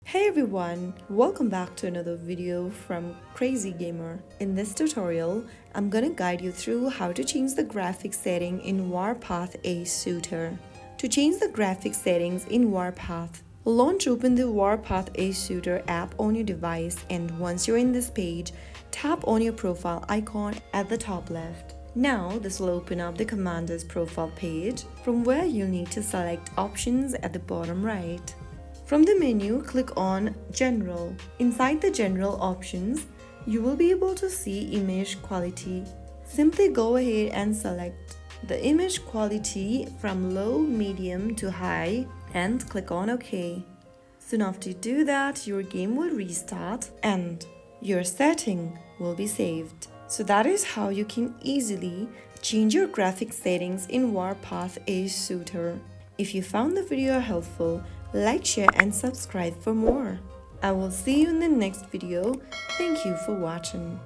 Hey everyone, welcome back to another video from Crazy Gamer. In this tutorial, I'm gonna guide you through how to change the graphics setting in Warpath Ace Shooter. To change the graphics settings in Warpath, open the Warpath Ace Shooter app on your device, and once you're in this page, tap on your profile icon at the top left. Now this will open up the commander's profile page, from where you'll need to select options at the bottom right. From the menu, click on General. Inside the General options, you will be able to see image quality. Simply go ahead and select the image quality from low, medium to high and click on OK. Soon after you do that, your game will restart and your setting will be saved. So that is how you can easily change your graphics settings in Warpath Ace Shooter. If you found the video helpful, like, share and subscribe for more. I will see you in the next video. Thank you for watching.